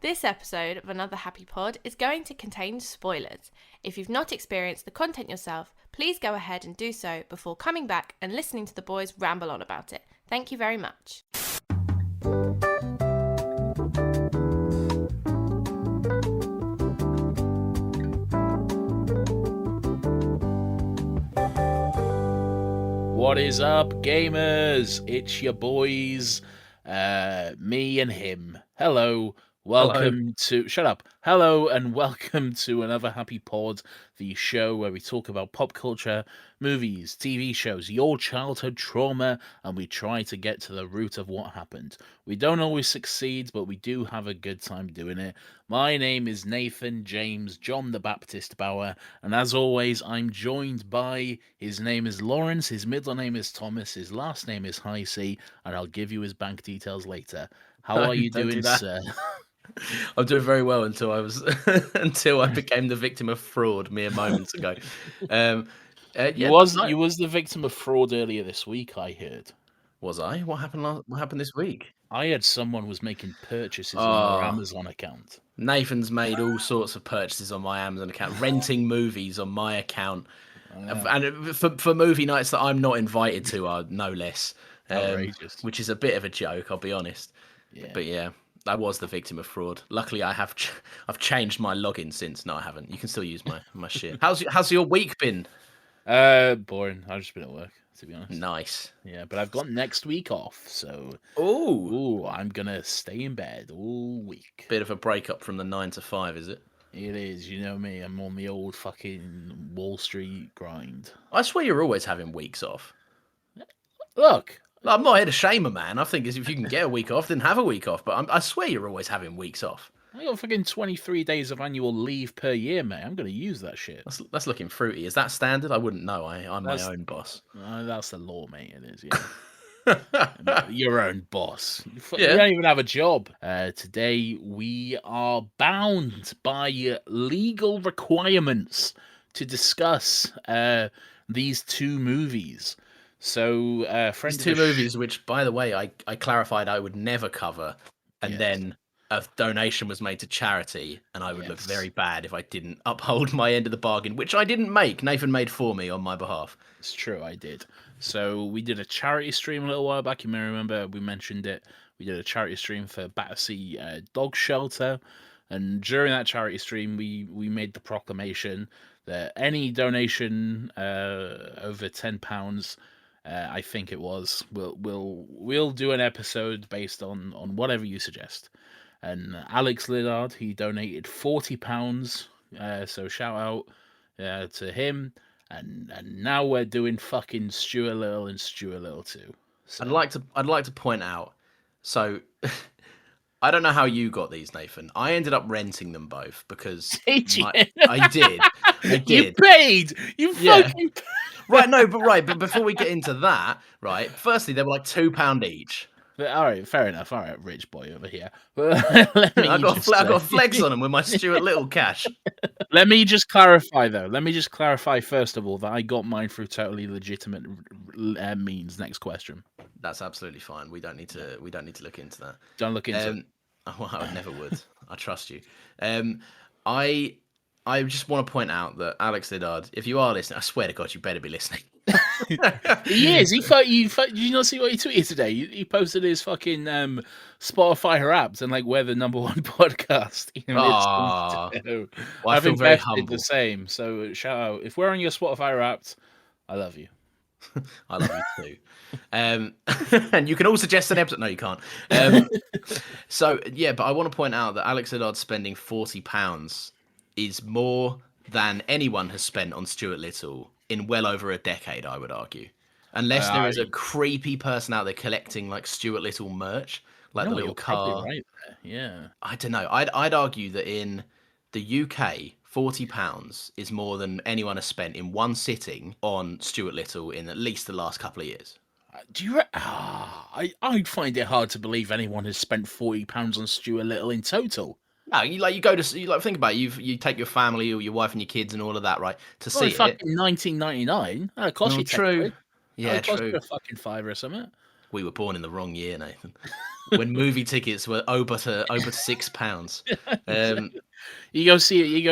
This episode of Another Happy Pod is going to contain spoilers. If you've not experienced the content yourself, please go ahead and do so before coming back and listening to the boys ramble on about it. Thank you very much. What is up, gamers? It's your boys, me and him. Hello, welcome to... Shut up. Hello, and welcome to Another Happy Pod, the show where we talk about pop culture, movies, TV shows, your childhood trauma, and we try to get to the root of what happened. We don't always succeed, but we do have a good time doing it. My name is Nathan James John the Baptist Bauer, and as always, I'm joined by, his name is Lawrence, his middle name is Thomas, his last name is Heisey, and I'll give you his bank details later. How are you doing, sir? I'm doing very well until I was until I became the victim of fraud mere moments ago. You was the victim of fraud earlier this week, I heard. Was I? What happened this week? I heard someone was making purchases on your Amazon account. Nathan's made all sorts of purchases on my Amazon account, renting movies on my account, and for movie nights that I'm not invited to, are no less. Outrageous. Which is a bit of a joke, I'll be honest. Yeah. But yeah, I was the victim of fraud. Luckily, I've changed my login since. No, I haven't. You can still use my shit. How's your week been? Boring. I've just been at work, to be honest. Nice. Yeah, but I've got next week off, so I'm gonna stay in bed all week. Bit of a breakup from the 9 to 5, is it? It is. You know me. I'm on the old fucking Wall Street grind. I swear you're always having weeks off. Look. I'm not here to shame a man. I think if you can get a week off, then have a week off. But I swear you're always having weeks off. I got fucking 23 days of annual leave per year, mate. I'm going to use that shit. That's looking fruity. Is that standard? I wouldn't know. I'm my own boss. That's the law, mate. It is, yeah. Your own boss. You don't even have a job. Today, we are bound by legal requirements to discuss these two movies. So, these two movies, which, by the way, I clarified I would never cover, and then a donation was made to charity, and I would look very bad if I didn't uphold my end of the bargain, which I didn't make. Nathan made for me on my behalf. It's true, I did. So we did a charity stream a little while back. You may remember we mentioned it. We did a charity stream for Battersea Dog Shelter, and during that charity stream, we made the proclamation that any donation over £10. I think it was. We'll do an episode based on whatever you suggest. And Alex Liddard, he donated £40. So shout out to him. And now we're doing fucking Stuart Little and Stuart Little 2. So. I'd like to point out. So I don't know how you got these, Nathan. I ended up renting them both because I did. You paid. You fucking. But before we get into that, right? Firstly, they were like £2 each. All right, fair enough. All right, rich boy over here. I got flex on them with my Stuart Little cash. Let me just clarify, though. Let me just clarify first of all that I got mine through totally legitimate means. Next question. That's absolutely fine. We don't need to look into that. Don't look into it. Well, I never would. I trust you. I just want to point out that Alex Liddard, if you are listening, I swear to God, you better be listening. He is. Did you not see what he tweeted today? He posted his fucking Spotify Wrapped and like we're the number one podcast. I feel very humble. The same. So shout out if we're on your Spotify Wrapped. I love you. I love you too. And you can all suggest an episode. No, you can't. So yeah, but I want to point out that Alex Liddard spending £40 is more than anyone has spent on Stuart Little in well over a decade, I would argue. Unless there is a creepy person out there collecting like Stuart Little merch, like the little car. Right there. Yeah. I don't know. I'd argue that in the UK, £40 is more than anyone has spent in one sitting on Stuart Little in at least the last couple of years. Do you? I'd find it hard to believe anyone has spent £40 on Stuart Little in total. No, you go to think about it, you take your family or your wife and your kids and all of that, right? To see it. Fucking 19.99. That cost you true. £10. Yeah, true. Cost you a fucking £5 or something. We were born in the wrong year, Nathan. When movie tickets were over to £6. You go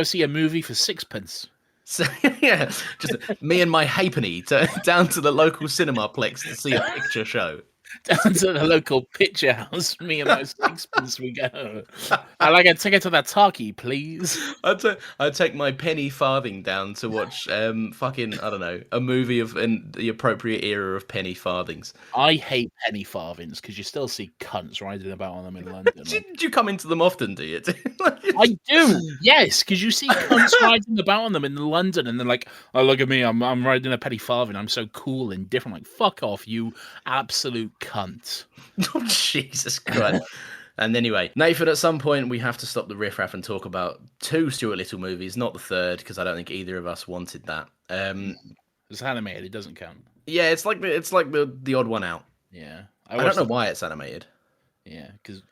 see a movie for sixpence. So yeah, just me and my halfpenny down to the local cinemaplex to see a picture show. Down to the local picture house, me and my sixpence we go. I like a ticket to that talkie, please. I'd take my penny farthing down to watch fucking, I don't know, a movie in the appropriate era of penny farthings. I hate penny farthings because you still see cunts riding about on them in London. Do you come into them often, do you? I do, yes, because you see cunts riding about on them in London, and they're like, "Oh, look at me! I'm riding a penny farthing. I'm so cool and different." Like, fuck off, you absolute cunt! Oh, Jesus Christ! And anyway, Nathan, at some point we have to stop the riffraff and talk about 2 Stuart Little movies, not the third, because I don't think either of us wanted that. It's animated; it doesn't count. Yeah, it's like the odd one out. Yeah, I don't know why it's animated. Yeah, because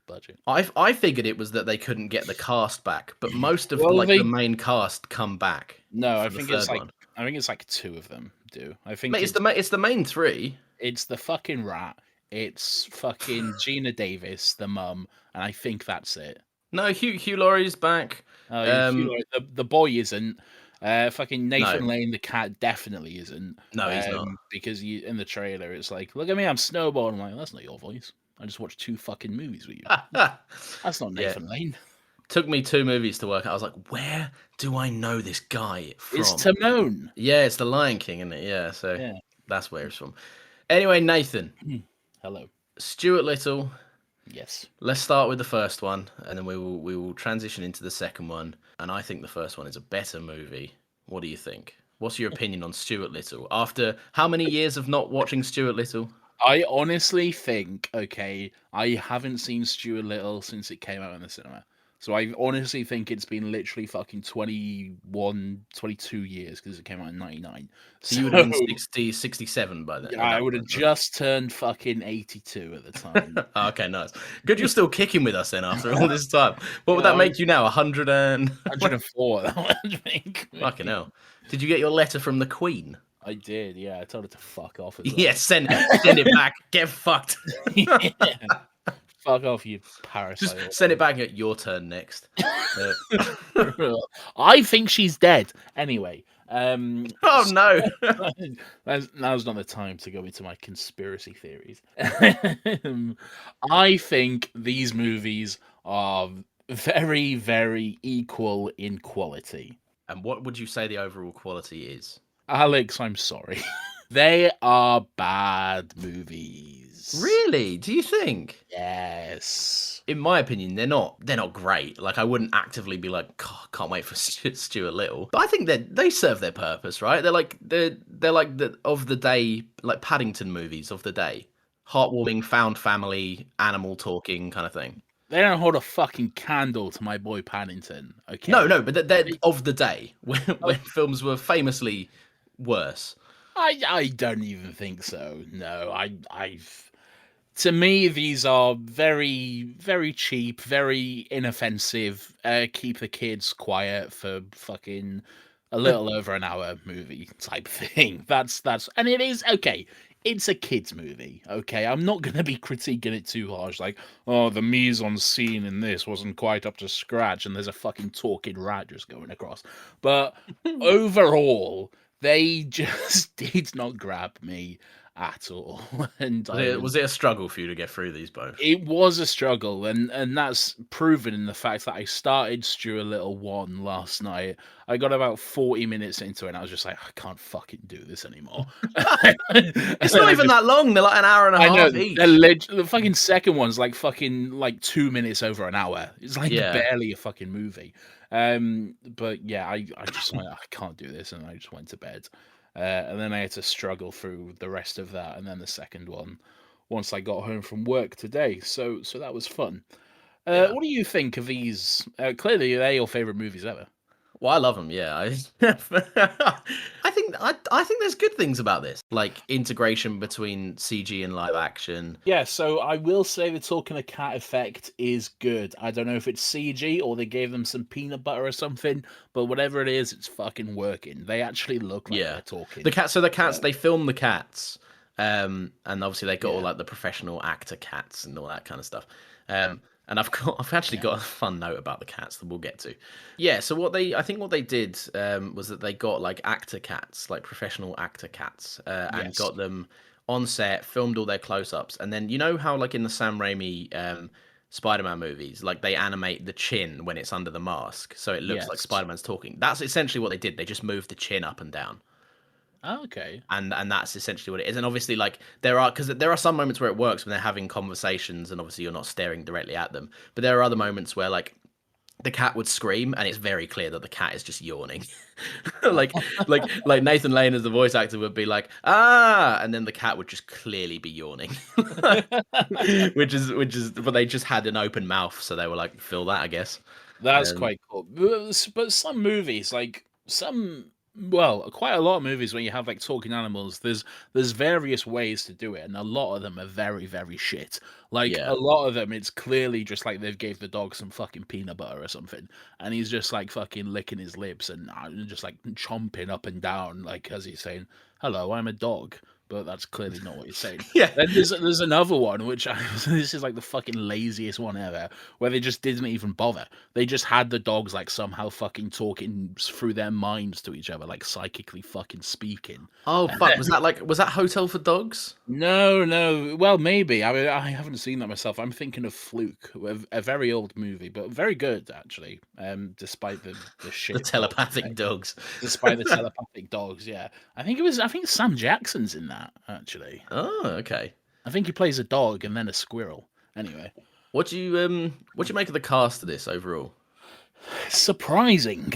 budget. I figured it was that they couldn't get the cast back, but most of the main cast come back. No, I think it's like 2 of them do. I think Mate, it's the main 3. It's the fucking rat. It's fucking Gina Davis, the mum, and I think that's it. No, Hugh Laurie's back. The boy isn't. Fucking Nathan Lane, the cat, definitely isn't. No, he's not. Because in the trailer, it's like, look at me, I'm snowboarding. I'm like, that's not your voice. I just watched 2 fucking movies with you. That's not Nathan Lane. Took me 2 movies to work out. I was like, where do I know this guy from? It's Timon. Yeah, it's the Lion King, isn't it? Yeah, so that's where it's from. Anyway, Nathan. Hello. Stuart Little. Yes. Let's start with the first one, and then we will transition into the second one. And I think the first one is a better movie. What do you think? What's your opinion on Stuart Little? After how many years of not watching Stuart Little? I honestly think, I haven't seen Stuart Little since it came out in the cinema. So I honestly think it's been literally fucking 21, 22 years because it came out in 99. So you would have been 67 by then. Yeah, I would have just turned fucking 82 at the time. Okay, nice. Good, you're still kicking with us then after all this time. What would that make you now? 104, that would make. Fucking hell. Did you get your letter from the Queen? I did, yeah. I told her to fuck off as well. Yeah, send it back. Get fucked. Yeah. Fuck off, you parasite. Just send it back at your turn next. I think she's dead. Anyway. Oh, no. Now's not the time to go into my conspiracy theories. I think these movies are very, very equal in quality. And what would you say the overall quality is? Alex, I'm sorry. They are bad movies. Really? Do you think? Yes. In my opinion, they're not great. Like, I wouldn't actively be like, can't wait for Stuart Little. But I think that they serve their purpose, right? They're like the of the day, like Paddington movies of the day. Heartwarming, found family, animal talking kind of thing. They don't hold a fucking candle to my boy Paddington. Okay. No, but they're of the day when films were famously worse. I don't even think so. No, I've. To me, these are very, very cheap, very inoffensive. Keep the kids quiet for fucking a little over an hour movie type thing. That's and it is okay. It's a kids movie, okay? I'm not going to be critiquing it too harsh, like, oh, the mise-en-scene in this wasn't quite up to scratch, and there's a fucking talking rat just going across. But overall, they just did not grab me at all. And was it a struggle for you to get through these both? It was a struggle, and that's proven in the fact that I started Stuart Little 1 last night. I got about 40 minutes into it, and I was just like, I can't fucking do this anymore. It's not even that long. They're like an hour and a half each. The fucking second one's like 2 minutes over an hour. It's like barely a fucking movie. But yeah, I just like, I can't do this, and I just went to bed. And then I had to struggle through the rest of that, and then the second one once I got home from work today. So that was fun. What do you think of these? Clearly, they're your favorite movies ever. Well, I love them. Yeah, I think there's good things about this, like integration between CG and live action. Yeah, so I will say the talking a cat effect is good. I don't know if it's CG or they gave them some peanut butter or something, but whatever it is, it's fucking working. They actually look like they're talking. The cats. They film the cats And obviously they got all Yeah. like the professional actor cats and all that kind of stuff. And I've actually Yeah. got a fun note about the cats that we'll get to. Yeah, so I think what they did was that they got like actor cats, like professional actor cats, and Yes. got them on set, filmed all their close-ups, and then you know how like in the Sam Raimi Spider-Man movies, like they animate the chin when it's under the mask, so it looks like Yes. Spider-Man's talking. That's essentially what they did. They just moved the chin up and down, Okay. and that's essentially what it is. And obviously, like there are some moments where it works when they're having conversations, and obviously you're not staring directly at them. But there are other moments where like the cat would scream, and it's very clear that the cat is just yawning. like like Nathan Lane as the voice actor would be like ah, and then the cat would just clearly be yawning, which is but they just had an open mouth, so they were like fill that, I guess. That's Um, quite cool. But some movies, like quite a lot of movies when you have like talking animals, there's various ways to do it, and a lot of them are very, very shit. Like a yeah. lot of them, it's clearly just like they've gave the dog some fucking peanut butter or something, and he's just like fucking licking his lips and just like chomping up and down, like as he's saying, "Hello, I'm a dog." But that's clearly not what he's saying. Yeah. Then there's another one which this is like the fucking laziest one ever, where they just didn't even bother. They just had the dogs like somehow fucking talking through their minds to each other, like psychically fucking speaking. Oh fuck, was that Hotel for Dogs? No, no. Well, maybe. I mean, I haven't seen that myself. I'm thinking of Fluke, a very old movie, but very good actually. Despite the The shit dog, telepathic dogs. despite the telepathic dogs. Yeah, I think Sam Jackson's in that actually. Oh, okay. I think he plays a dog and then a squirrel. Anyway, What do you make of the cast of this overall? surprising.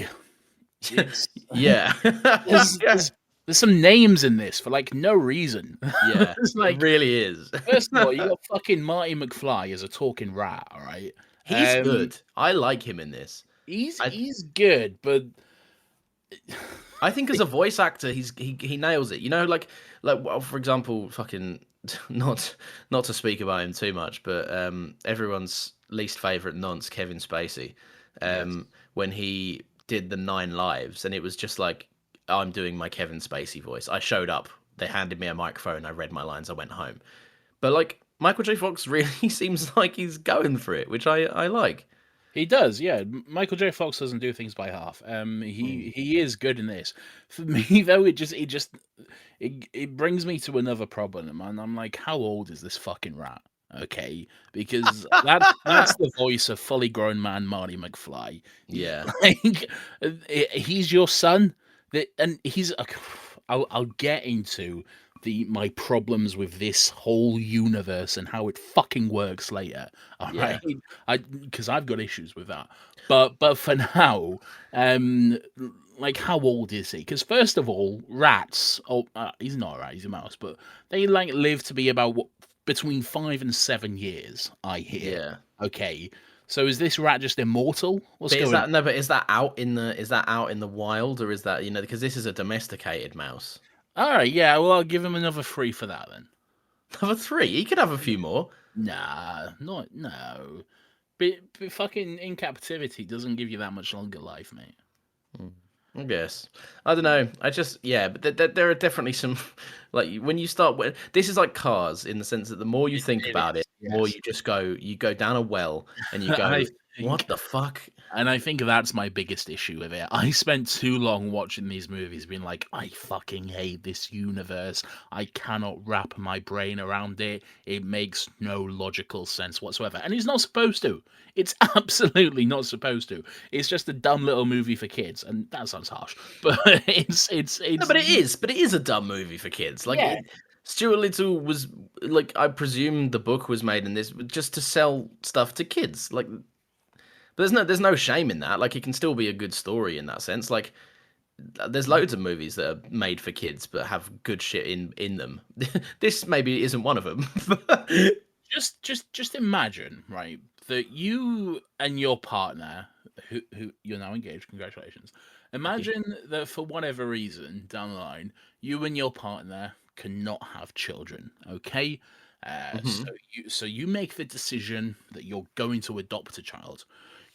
It's Yeah. there's Yeah. there's there's some names in this for like no reason. Yeah, It's it like really is. first of all, you got fucking Marty McFly as a talking rat, all right? He's Um, good. I like him in this. he's I he's good, but I think as a voice actor, he nails it. You know, like well, for example, fucking not to speak about him too much, but everyone's least favorite nonce, Kevin Spacey, yes, when he did the Nine Lives, and it was just like I'm doing my Kevin Spacey voice. I showed up, they handed me a microphone, I read my lines, I went home. But like Michael J. Fox really seems like he's going for it, which I like. he does. Yeah, Michael J. Fox doesn't do things by half. Mm. He is good in this. For me though, it brings me to another problem, and I'm like, how old is this fucking rat? Okay, because that's the voice of fully grown man Marty McFly. Yeah. Like, he's your son. And I'll get into my problems with this whole universe and how it fucking works later. All Yeah. right, because I've got issues with that. But for now, like how old is he? Because first of all, rats. Oh, he's not a rat. He's a mouse. But they like live to be about between 5 and 7 years. I hear. Yeah. Okay. So is this rat just immortal? What's But is going on? that no? But is that out in the wild, or is that because this is a domesticated mouse? All right, yeah. Well, I'll give him another 3 for that then. Number three, he could have a few more. Nah, not no. But fucking in captivity doesn't give you that much longer life, mate. I guess. I don't know. I just but there are definitely some like when you start this is like Cars in the sense that the more you think It about is, it, the more yes. you go down a well and you go, I what think the fuck? And I think that's my biggest issue with it. I spent too long watching these movies being like, I fucking hate this universe. I cannot wrap my brain around it. It makes no logical sense whatsoever. And it's not supposed to. It's absolutely not supposed to. It's just a dumb little movie for kids. And that sounds harsh. But No, but it is. But it is a dumb movie for kids. Like yeah. Stuart Little was like I presume the book was made in this just to sell stuff to kids. Like but there's no shame in that. Like it can still be a good story in that sense. Like there's loads of movies that are made for kids but have good shit in them. This maybe isn't one of them. Just imagine, right, that you and your partner, who you're now engaged, congratulations. Imagine that for whatever reason down the line, you and your partner cannot have children. Okay, Mhm. so you make the decision that you're going to adopt a child.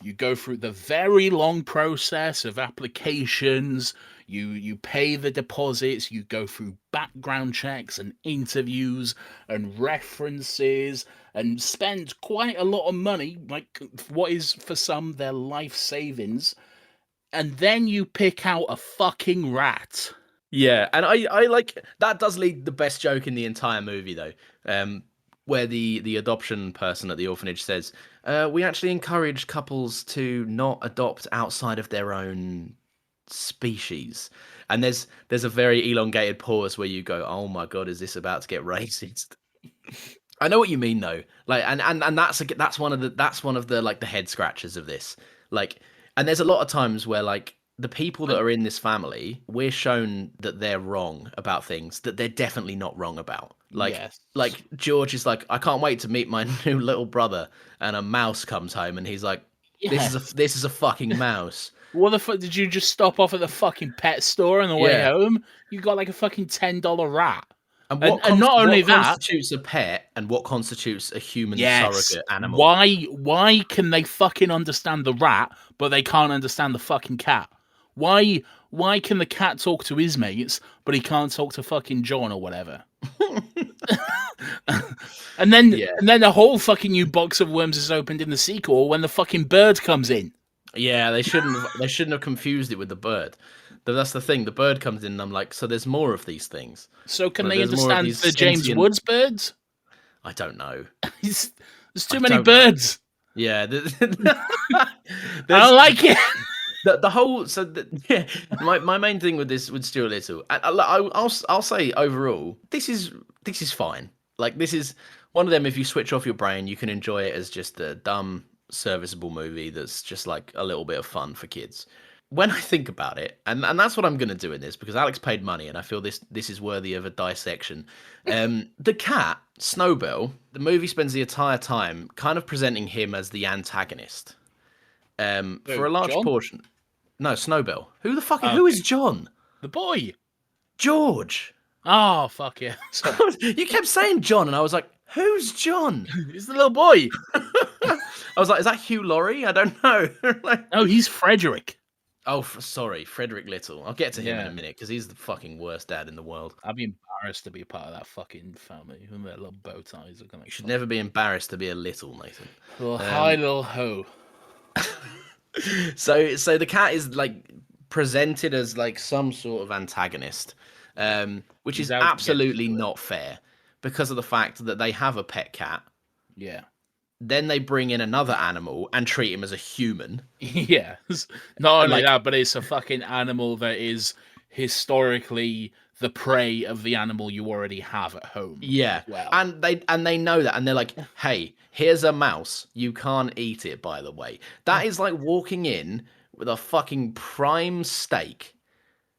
You go through the very long process of applications. You pay the deposits. You go through background checks and interviews and references and spend quite a lot of money, like what is for some their life savings. And then you pick out a fucking rat. Yeah, and I like that does lead the best joke in the entire movie though, where the adoption person at the orphanage says, "We actually encourage couples to not adopt outside of their own species." And there's a very elongated pause where you go, "Oh my god, is this about to get racist?" I know what you mean though. Like, and that's one of the like the head scratchers of this. Like, and there's a lot of times where like the people that are in this family, we're shown that they're wrong about things that they're definitely not wrong about. Like, Yes. like George is like, I can't wait to meet my new little brother, and a mouse comes home, and he's like, Yes. this is a fucking mouse. What the fuck? Did you just stop off at the fucking pet store on the way Yeah. home? You got like a fucking $10 rat. And And not only what that, constitutes a pet, and what constitutes a human yes. surrogate animal? Why can they fucking understand the rat, but they can't understand the fucking cat? Why can the cat talk to his mates, but he can't talk to fucking John or whatever? and then the whole fucking new box of worms is opened in the sequel when the fucking bird comes in. Yeah, they shouldn't have confused it with the bird. But that's the thing. The bird comes in, and I'm like, so there's more of these things. So can But they there's more of understand these the James sentient- Woods birds? I don't know. There's too many birds. Yeah, I don't like it. The whole yeah. My main thing with this with Stuart Little, I'll say overall, this is fine. Like, this is one of them. If you switch off your brain, you can enjoy it as just a dumb, serviceable movie that's just like a little bit of fun for kids. When I think about it, and that's what I'm going to do in this, because Alex paid money, and I feel this is worthy of a dissection. The cat, Snowbell, the movie spends the entire time kind of presenting him as the antagonist. For a large John? portion. No, Snowbell. Who the fuck? Who is John? The boy. George. Oh, fuck yeah. You kept saying John, and I was like, who's John? He's the little boy. I was like, is that Hugh Laurie? I don't know. No, he's Frederick. Oh, sorry, Frederick Little. I'll get to him in a minute, because he's the fucking worst dad in the world. I'd be embarrassed to be a part of that fucking family. And their little bow ties are gonna. You should never be embarrassed to be a little, Nathan. Little hi, little ho. So the cat is like presented as like some sort of antagonist, which is absolutely not fair, because of the fact that they have a pet cat. Yeah. Then they bring in another animal and treat him as a human. Yeah. Not only that, but it's a fucking animal that is historically the prey of the animal you already have at home. Yeah. Well. And they know that, and they're like, hey, here's a mouse. You can't eat it, by the way. That is like walking in with a fucking prime steak,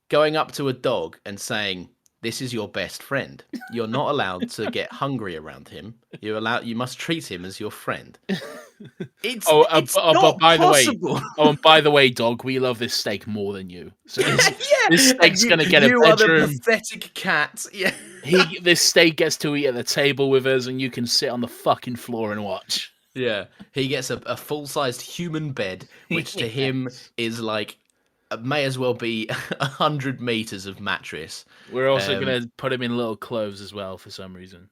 going up to a dog and saying, this is your best friend. You're not allowed to get hungry around him. You must treat him as your friend. It's not possible. And by the way, dog, we love this steak more than you. So this steak's gonna get a bedroom. You are the pathetic cat. Yeah. This steak gets to eat at the table with us, and you can sit on the fucking floor and watch. Yeah, he gets a full-sized human bed, which to him is like, may as well be 100 meters of mattress. We're also going to put him in little clothes as well for some reason.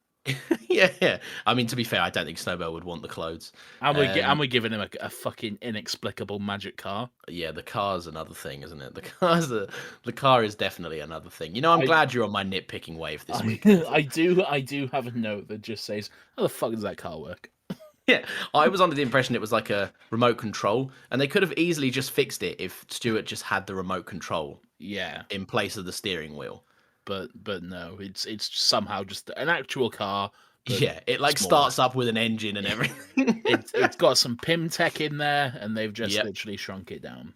Yeah. I mean, to be fair, I don't think Snowbell would want the clothes. And we're giving him a fucking inexplicable magic car. Yeah, the car's another thing, isn't it? The car is definitely another thing. You know, I'm glad you're on my nitpicking wave this week. I do have a note that just says, how the fuck does that car work? Yeah, I was under the impression it was like a remote control, and they could have easily just fixed it if Stuart just had the remote control. Yeah, in place of the steering wheel. But no, it's somehow just an actual car. Yeah, it like smaller. starts up with an engine and everything. It's got some PIM tech in there, and they've just literally shrunk it down.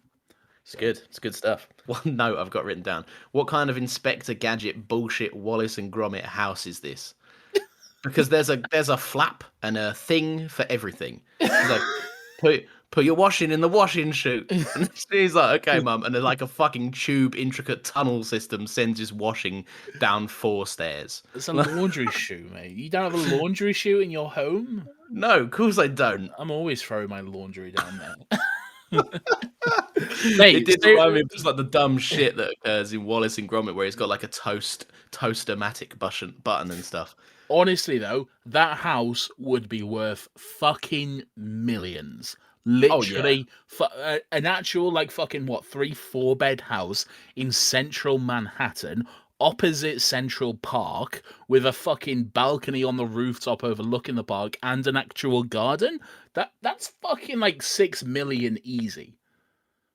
It's good. It's good stuff. One note I've got written down: what kind of Inspector Gadget bullshit Wallace and Gromit house is this? Because there's a flap and a thing for everything. He's like, put your washing in the washing chute. And he's like, okay, mum. And there's like a fucking tube, intricate tunnel system sends his washing down 4 stairs. It's a laundry chute, mate. You don't have a laundry chute in your home? No, of course I don't. I'm always throwing my laundry down there. It did remind me of just like the dumb shit that occurs in Wallace and Gromit, where he's got like a toast-o-matic button and stuff. Honestly, though, that house would be worth fucking millions. Oh, yeah. Literally, an actual, like, fucking, what, 3-4 bed house in central Manhattan, opposite Central Park, with a fucking balcony on the rooftop overlooking the park, and an actual garden? That's fucking, like, 6 million easy.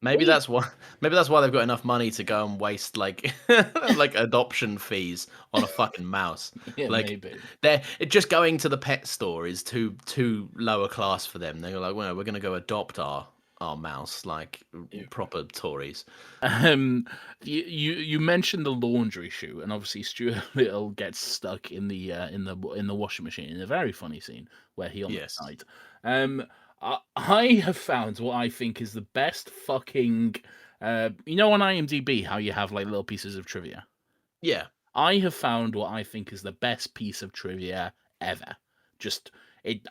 Maybe that's why. Maybe that's why they've got enough money to go and waste like like adoption fees on a fucking mouse. Yeah, Like maybe. they're just going to the pet store is too lower class for them. They're like, well, we're gonna go adopt our mouse like proper Tories. You mentioned the laundry chute, and obviously Stuart Little gets stuck in the washing machine in a very funny scene where he almost died. I have found what I think is the best fucking on IMDb how you have like little pieces of trivia. Yeah. I have found what I think is the best piece of trivia ever.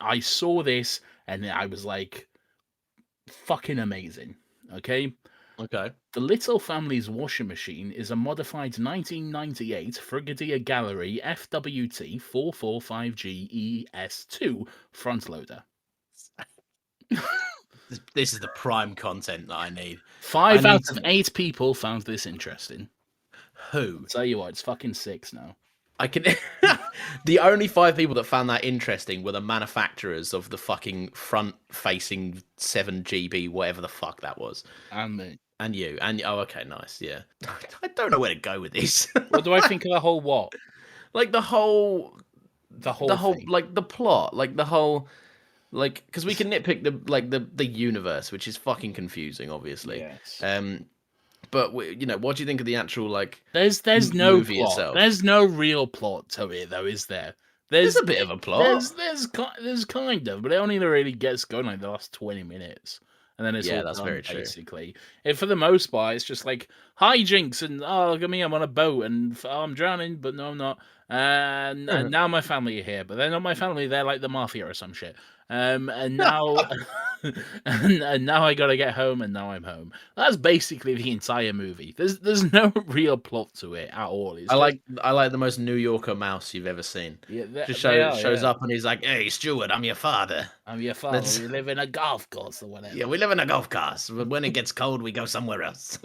I saw this and I was like, fucking amazing. Okay. Okay. The Little Family's washing machine is a modified 1998 Frigadier Gallery FWT 445G ES2 front loader. This is the prime content that I need. 5 out of 8 people found this interesting. Who? I'll tell you what, it's fucking 6 now. I can. The only 5 people that found that interesting were the manufacturers of the fucking front-facing 7GB, whatever the fuck that was. And me. And you. Oh, okay, nice. Yeah. I don't know where to go with this. What do I think of the whole what? Like the whole thing. like the plot, like the whole. Like, because we can nitpick the universe, which is fucking confusing, obviously. Yes. But what do you think of the actual like? There's no movie plot. itself? There's no real plot to it, though, is there? There's a bit of a plot. There's kind of, but it only really gets going like the last 20 minutes, and then it's all that's done, very true. basically. And for the most part, it's just like hijinks and look at me, I'm on a boat and I'm drowning, but no, I'm not. And now my family are here, but they're not my family. They're like the mafia or some shit. And now, and now I gotta get home, and now I'm home. That's basically the entire movie. There's no real plot to it at all. I like the most New Yorker mouse you've ever seen. Yeah, just shows up and he's like, "Hey, Stuart, I'm your father. I'm your father. We live in a golf course or whatever." Yeah, we live in a golf course. But when it gets cold, we go somewhere else.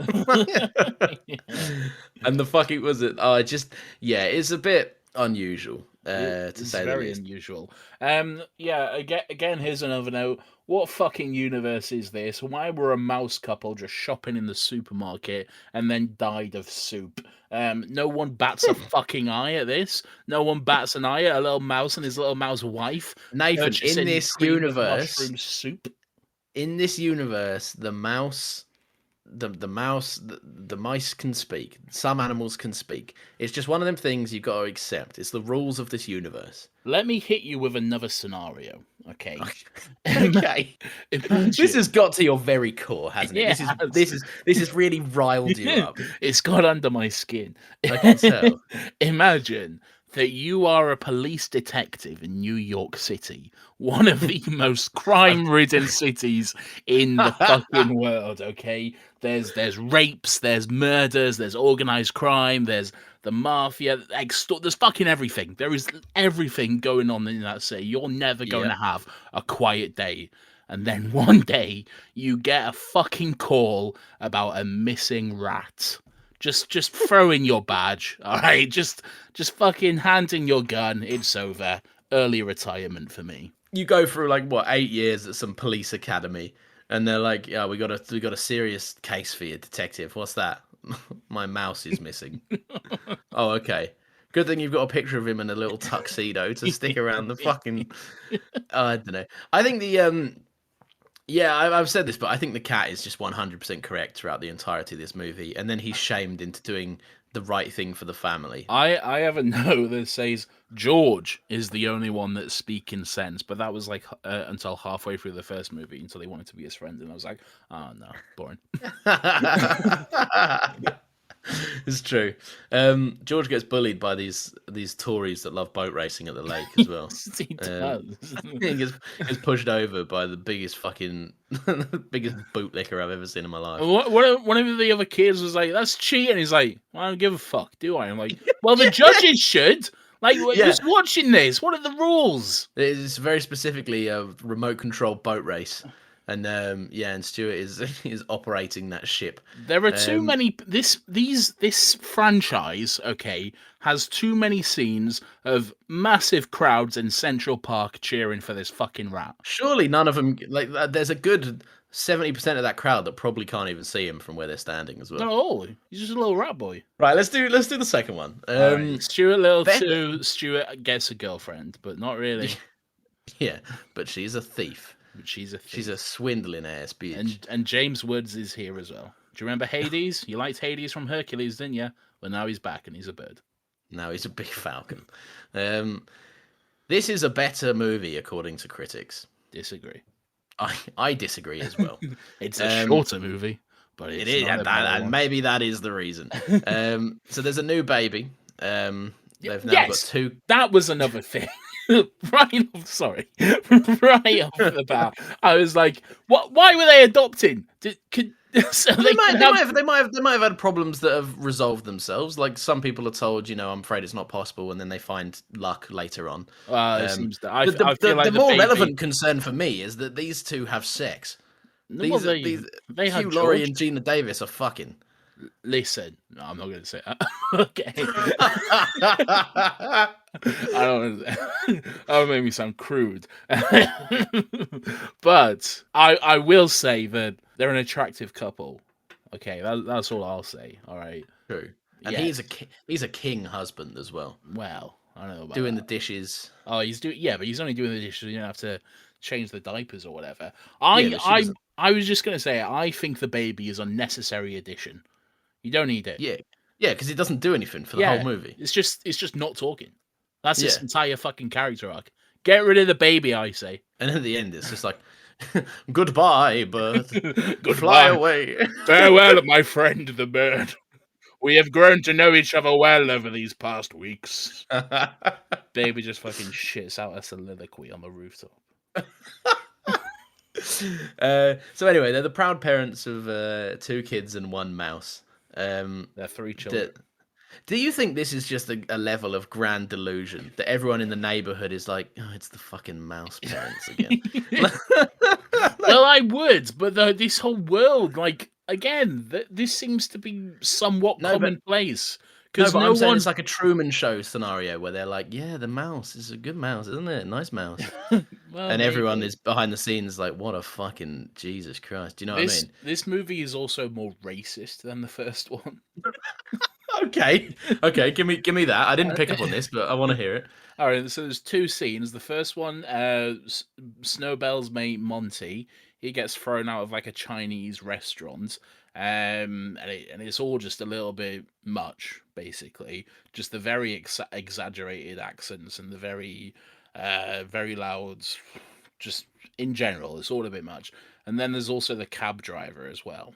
And the fucking was it? Oh, it's a bit unusual. To say the least. Unusual. Again, here's another note. What fucking universe is this? Why were a mouse couple just shopping in the supermarket and then died of soup? No one bats a fucking eye at this. No one bats an eye at a little mouse and his little mouse wife. Nathan, in this universe, mushroom soup. In this universe, the mouse. The mice can speak. Some animals can speak. It's just one of them things you've got to accept. It's the rules of this universe. Let me hit you with another scenario, okay? Okay. This has got to your very core, hasn't it? Yeah, this has really riled you up. It's got under my skin. I can tell. Imagine that you are a police detective in New York City, one of the most crime-ridden cities in the fucking world, okay? There's rapes, there's murders, there's organized crime, there's the mafia, there's fucking everything. There is everything going on in that city. You're never going to have a quiet day. And then one day, you get a fucking call about a missing rat. Just throw in your badge, all right? Just fucking hand in your gun. It's over. Early retirement for me. You go through 8 years at some police academy, and they're like, "Yeah, we got a serious case for you, detective. What's that? My mouse is missing." Oh, okay. Good thing you've got a picture of him in a little tuxedo to stick around the fucking. I don't know. I think the Yeah, I've said this, but I think the cat is just 100% correct throughout the entirety of this movie, and then he's shamed into doing the right thing for the family. I have a note that says George is the only one that's speaking sense, but that was until halfway through the first movie, until they wanted to be his friend, and I was like, oh no, boring. It's true. George gets bullied by these Tories that love boat racing at the lake as well. He does. He gets pushed over by the biggest fucking biggest bootlicker I've ever seen in my life. One of the other kids was like, "That's cheating." He's like, "I don't give a fuck, do I?" I'm like, "Well, the judges should. Like, who's watching this? What are the rules?" It's very specifically a remote control boat race, and and Stuart is operating that ship. There are too many. This franchise, okay, has too many scenes of massive crowds in Central Park cheering for this fucking rat. Surely none of them like. There's a good 70% of that crowd that probably can't even see him from where they're standing as well. Not all. He's just a little rat boy. Right, let's do the second one. Right, Stuart Little 2. Stuart gets a girlfriend, but not really. Yeah, but she's a thief. She's a thief. She's a swindling ass bitch. And James Woods is here as well. Do you remember Hades? You liked Hades from Hercules, didn't you? Well, now he's back and he's a bird. Now he's a big falcon. This is a better movie according to critics. Disagree. I disagree as well. It's a shorter movie, but it is. And maybe that is the reason. So there's a new baby. They've now got two. That was another thing. Right off the bat, I was like, "What? Why were they adopting? So they might have had problems that have resolved themselves. Like some people are told, I'm afraid it's not possible, and then they find luck later on. The more relevant concern for me is that these two have sex. They have Hugh Laurie and Gina Davis are fucking. Listen, no, I'm not going to say that. Okay. I don't. That would make me sound crude. But I will say that they're an attractive couple. Okay, that's all I'll say. All right. True. And he's a king husband as well. Well, I don't know about doing that. the dishes. Oh, but he's only doing the dishes. You don't have to change the diapers or whatever. I was just going to say, I think the baby is a necessary addition. You don't need it. Yeah, because it doesn't do anything for the whole movie. It's just not talking. That's his entire fucking character arc. Get rid of the baby, I say. And at the end, it's just like, goodbye, bird. Fly away. Farewell, my friend, the bird. We have grown to know each other well over these past weeks. Baby just fucking shits out a soliloquy on the rooftop. So anyway, they're the proud parents of 2 kids and 1 mouse. They're 3 children. Do you think this is just a level of grand delusion that everyone in the neighborhood is like, oh, it's the fucking mouse parents again? Well, I would, but this whole world, again, this seems to be somewhat commonplace. Because I'm saying it's like a Truman Show scenario where they're like, yeah, the mouse is a good mouse, isn't it? Nice mouse. Well, and everyone is behind the scenes like, what a fucking Jesus Christ. Do you know what I mean? This movie is also more racist than the first one. Okay, give me that. I didn't pick up on this, but I want to hear it. All right, so there's 2 scenes. The first one, Snowbell's mate Monty, he gets thrown out of a Chinese restaurant. And it's all just a little bit much, basically. Just the very exaggerated accents and the very, very loud. Just in general, it's all a bit much. And then there's also the cab driver as well.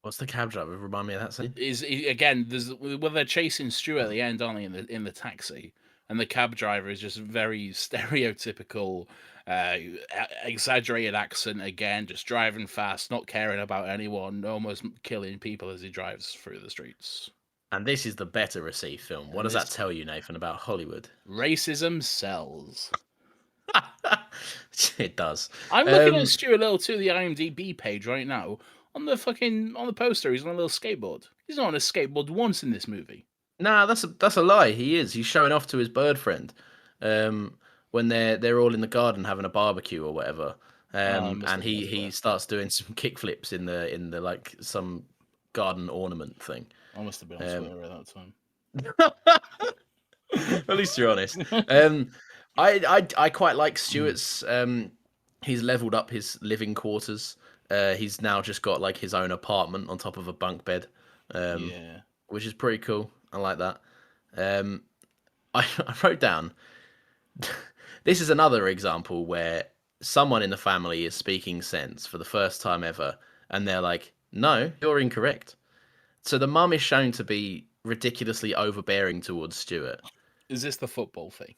What's the cab driver? Remind me of that scene. They're chasing Stuart at the end, aren't they? In the taxi, and the cab driver is just very stereotypical. Exaggerated accent again, just driving fast, not caring about anyone, almost killing people as he drives through the streets. And this is the better received film. What does that tell you, Nathan, about Hollywood? Racism sells. It does. I'm looking at Stuart Little 2, the IMDb page right now. On the poster, he's on a little skateboard. He's not on a skateboard once in this movie. Nah, that's a lie. He is. He's showing off to his bird friend. When they're all in the garden having a barbecue or whatever, and he starts doing some kickflips in the some garden ornament thing. I must have been on Twitter at that time. At least you're honest. I quite like Stuart's. He's leveled up his living quarters. He's now just got his own apartment on top of a bunk bed, which is pretty cool. I like that. I wrote down. This is another example where someone in the family is speaking sense for the first time ever, and they're like, no, you're incorrect. So the mum is shown to be ridiculously overbearing towards Stuart. Is this the football thing?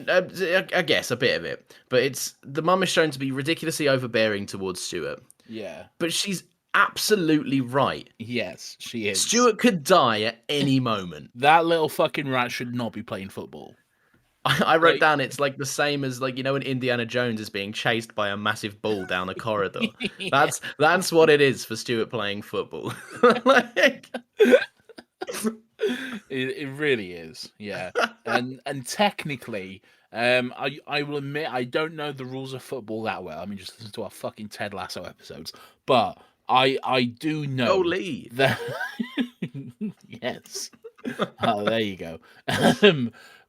I guess a bit of it, but the mum is shown to be ridiculously overbearing towards Stuart. Yeah. But she's absolutely right. Yes, she is. Stuart could die at any moment. That little fucking rat should not be playing football. I wrote down it's like the same as like when Indiana Jones is being chased by a massive bull down a corridor. Yeah. That's what it is for Stuart playing football. Like... It really is, yeah. And technically, I will admit I don't know the rules of football that well. I mean, just listen to our fucking Ted Lasso episodes. But I do know Lee. that yes. Oh, there you go.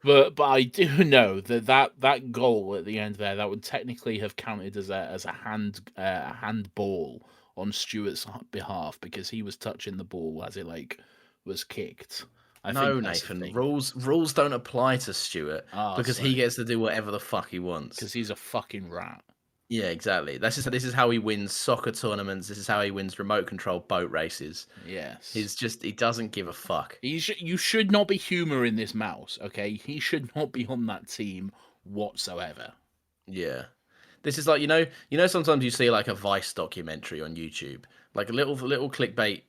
But I do know that goal at the end there, that would technically have counted as a handball on Stuart's behalf, because he was touching the ball as it was kicked. I think Nathan, rules don't apply to Stuart because he gets to do whatever the fuck he wants. Because he's a fucking rat. Yeah, exactly. This is how he wins soccer tournaments. This is how he wins remote control boat races. Yes. He doesn't give a fuck. You should not be humouring this mouse, okay? He should not be on that team whatsoever. Yeah. This is like, sometimes you see like a Vice documentary on YouTube, like a little clickbait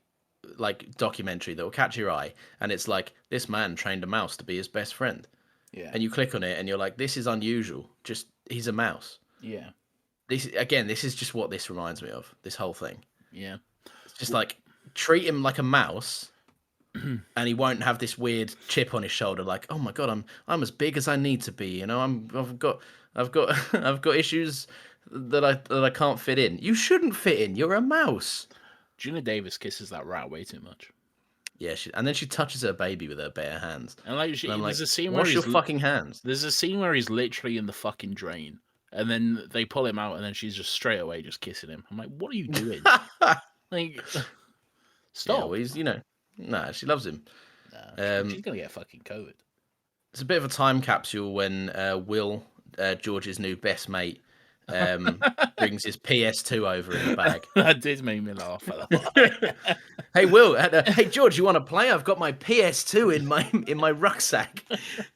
like documentary that will catch your eye, and it's like, this man trained a mouse to be his best friend. Yeah. And you click on it and you're like, this is unusual. Just he's a mouse. Yeah. This is just what this reminds me of, this whole thing. Yeah. It's just like, treat him like a mouse and he won't have this weird chip on his shoulder like, oh my god, I'm as big as I need to be, I've got I've got issues that I can't fit in. You shouldn't fit in. You're a mouse. Gina Davis kisses that rat way too much. Yeah, and then she touches her baby with her bare hands. And there's a scene wash where your fucking hands. There's a scene where he's literally in the fucking drain, and then they pull him out, and then she's just straight away just kissing him. I'm like, what are you doing? Like, stop. Yeah, well, he's nah, she loves him. Nah, she's gonna get fucking COVID. It's a bit of a time capsule when Will, George's new best mate, brings his PS2 over in the bag. That did make me laugh. Hey Will, hey George, you want to play? I've got my PS2 in my rucksack.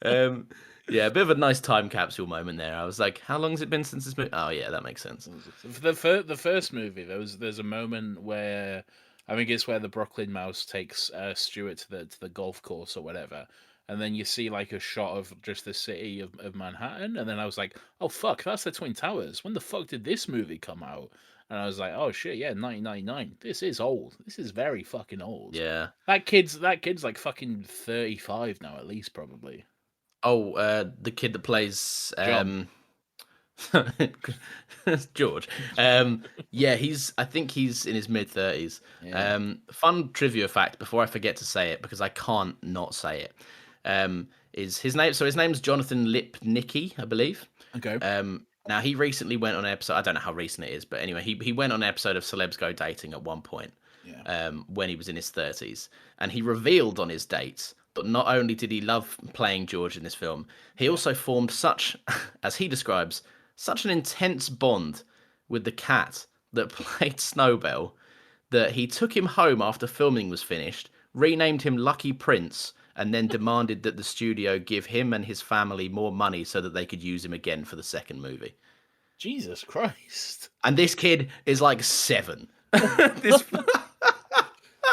Yeah, a bit of a nice time capsule moment there. I was like, how long has it been since this movie? Oh yeah, that makes sense. The first movie, there's a moment where I think it's where the Brooklyn Mouse takes Stuart to the golf course or whatever. And then you see like a shot of just the city of Manhattan. And then I was like, oh, fuck, that's the Twin Towers. When the fuck did this movie come out? And I was like, oh, shit, yeah, 1999. This is old. This is very fucking old. Yeah. That kid's like fucking 35 now, at least, probably. Oh, the kid that plays... George. Yeah, I think he's in his mid-30s. Yeah. Fun trivia fact, before I forget to say it, because I can't not say it. Is his name? So his name's Jonathan Lipnicki, I believe. Okay. Now he recently went on an episode. I don't know how recent it is, but anyway, he went on an episode of Celebs Go Dating at one point. Yeah. When he was in his 30s, and he revealed on his dates that not only did he love playing George in this film, he also formed such, as he describes, such an intense bond with the cat that played Snowbell that he took him home after filming was finished, renamed him Lucky Prince, and then demanded that the studio give him and his family more money so that they could use him again for the second movie. Jesus Christ. And this kid is like 7.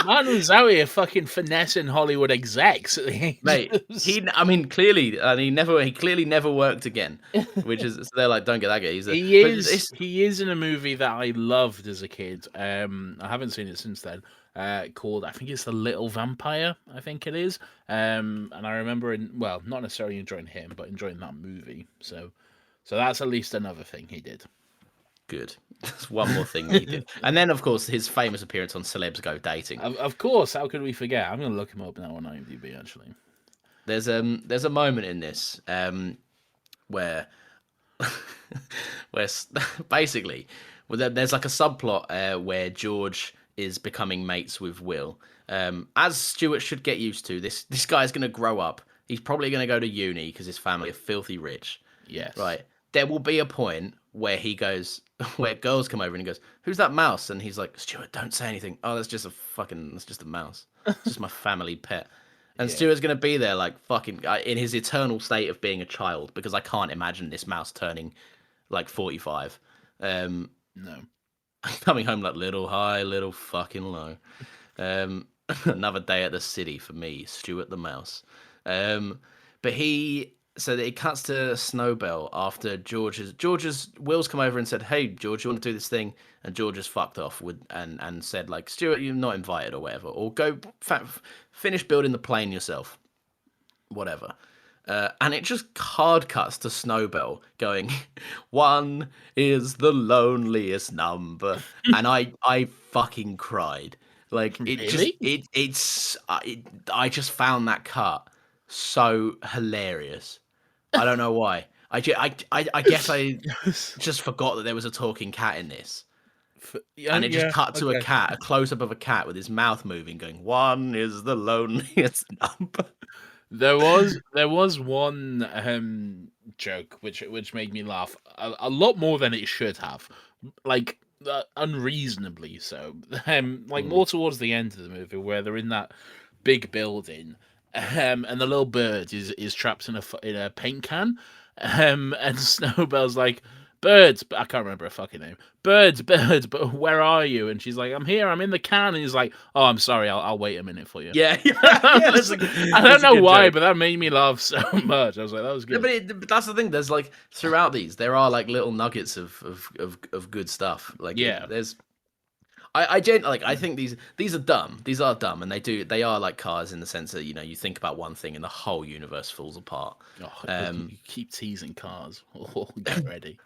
Man was out here fucking finessing Hollywood execs at the age. Mate, he clearly never worked again. Which is, so they're like, don't get that guy. He is in a movie that I loved as a kid. I haven't seen it since then. Called, I think it's The Little Vampire, I think it is. And I remember not necessarily enjoying him, but enjoying that movie. So that's at least another thing he did. Good. That's one more thing he did. And then, of course, his famous appearance on Celebs Go Dating. Of course, how could we forget? I'm going to look him up now on IMDb, actually. There's a moment in this where basically there's like a subplot where George is becoming mates with Will. As Stuart should get used to, this guy's going to grow up. He's probably going to go to uni because his family are filthy rich. Yes. Right. There will be a point where he goes, where girls come over and he goes, "Who's that mouse?" And he's like, "Stuart, don't say anything. Oh, that's just a mouse. It's just my family pet." And Yeah. Stuart's gonna be there like fucking in his eternal state of being a child because I can't imagine this mouse turning like 45. No. Coming home like little high, little fucking low. Um, another day at the city for me, Stuart the mouse. But so that it cuts to Snowbell after George's Will's come over and said, "Hey George, you want to do this thing?" And George has fucked off and said like, "Stuart, you're not invited or whatever, or go finish building the plane yourself, whatever." And it just hard cuts to Snowbell going, "One is the loneliest number," and I fucking cried. Like it Really? I just found that cut so hilarious. I don't know why. I guess I just forgot that there was a talking cat in this. And it just cut to a cat, a close up of a cat with his mouth moving, going, "One is the loneliest number." There was one joke which made me laugh a lot more than it should have, like unreasonably so. Like more towards the end of the movie where they're in that big building, and the little bird is trapped in a paint can, and Snowbell's like, "Birds," but I can't remember her fucking name. "Birds, birds, but where are you?" And she's like, "I'm here. I'm in the can." And he's like, "Oh, I'm sorry. I'll wait a minute for you." Yeah, I don't know why, but that made me laugh so much. I was like, "That was good." But that's the thing. There's like throughout these, there are like little nuggets of good stuff. Like Yeah. there's. I think these are dumb. These are dumb, and they are like cars in the sense that you think about one thing and the whole universe falls apart. You keep teasing cars. Oh, get ready.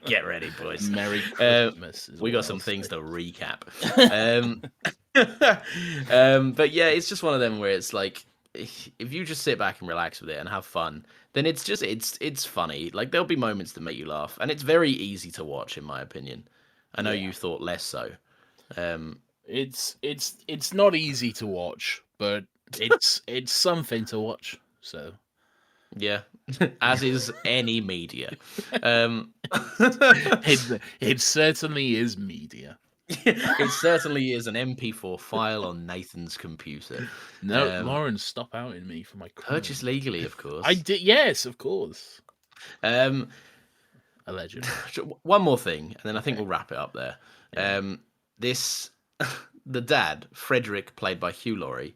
Get ready, boys. Merry Christmas. We got some things to recap. But yeah, it's just one of them where it's like if you just sit back and relax with it and have fun, then it's funny. Like there'll be moments that make you laugh, and it's very easy to watch, in my opinion. I know you thought less so. It's not easy to watch, but it's something to watch. So yeah, as is any media. It certainly is media. It certainly is an MP4 file on Nathan's computer. No, Lauren, stop outing me for my crime. Purchased legally, of course. I did, yes, of course. Allegedly. One more thing, and then I think we'll wrap it up there. Yeah. The dad, Frederick, played by Hugh Laurie,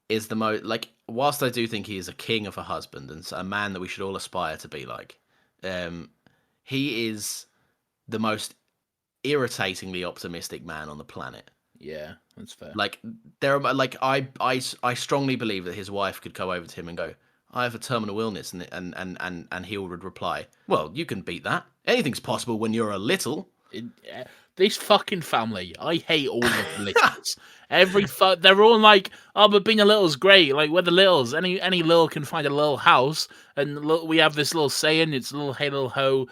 is the most like. Whilst I do think he is a king of a husband and a man that we should all aspire to be like, he is the most irritatingly optimistic man on the planet. Yeah, that's fair. Like I strongly believe that his wife could go over to him and go, "I have a terminal illness," and he would reply, "Well, you can beat that. Anything's possible when you're a little." This fucking family, I hate all of the littles. They're all like, "Oh, but being a little's great. Like we're the littles. Any little can find a little house." And we have this little saying. It's little hey little ho.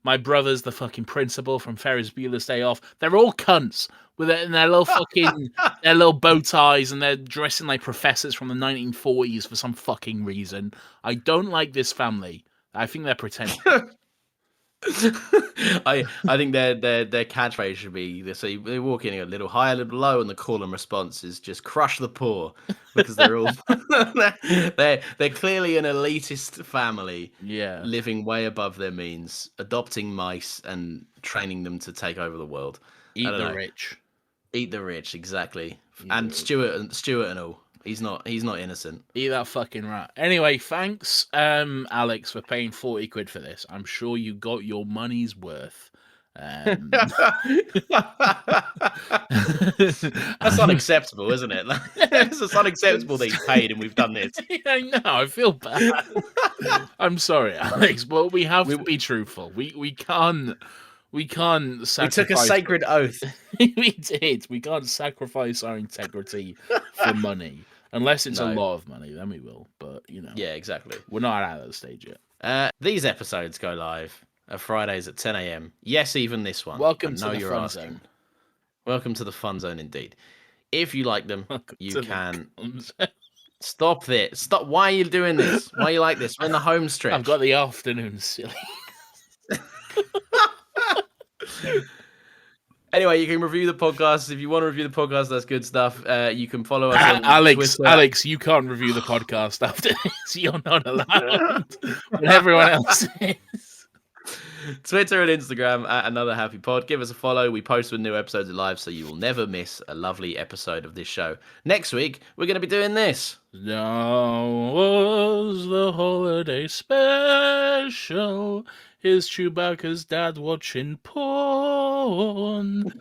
My brother's the fucking principal from Ferris Bueller's Day Off. They're all cunts with it, and their little fucking their little bow ties, and they're dressing like professors from the 1940s for some fucking reason. I don't like this family. I think they're pretending. I think their catchphrase should be so they walk in a little high, a little low, and the call and response is just crush the poor because they're all they're clearly an elitist family, living way above their means, adopting mice and training them to take over the world. Eat the rich. Eat the rich, exactly. And Stuart and all. He's not innocent. Eat that fucking rat. Anyway, thanks, Alex, for paying 40 quid for this. I'm sure you got your money's worth. That's unacceptable, isn't it? It's just unacceptable that he's paid and we've done this. I know, I feel bad. I'm sorry, Alex, but we have to be truthful. We can't sacrifice. We took a sacred oath. We did. We can't sacrifice our integrity for money. Unless it's a lot of money, then we will. But, Yeah, exactly. We're not at that stage yet. These episodes go live Fridays at 10 a.m. Yes, even this one. Welcome to the fun zone. Welcome to the fun zone, indeed. If you like them, you can. Stop it. Stop. Why are you doing this? Why are you like this? We're in the home stretch. I've got the afternoon, silly. Anyway, you can review the podcast. If you want to review the podcast, that's good stuff. You can follow us on Twitter. Alex, you can't review the podcast after this. You're not allowed. But everyone else is. Twitter and Instagram at Another Happy Pod. Give us a follow. We post when new episodes are live, so you will never miss a lovely episode of this show. Next week, we're going to be doing this. Now was the holiday special. Is Chewbacca's dad watching porn?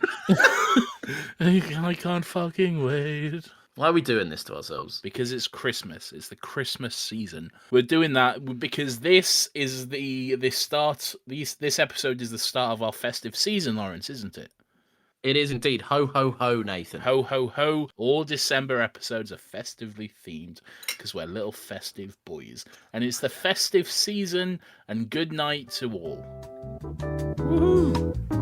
I can't fucking wait. Why are we doing this to ourselves? Because it's Christmas. It's the Christmas season. We're doing that because this is this episode is the start of our festive season, Lawrence, isn't it? It is indeed. Ho, ho, ho, Nathan. Ho, ho, ho. All December episodes are festively themed because we're little festive boys. And it's the festive season, and good night to all. Woohoo!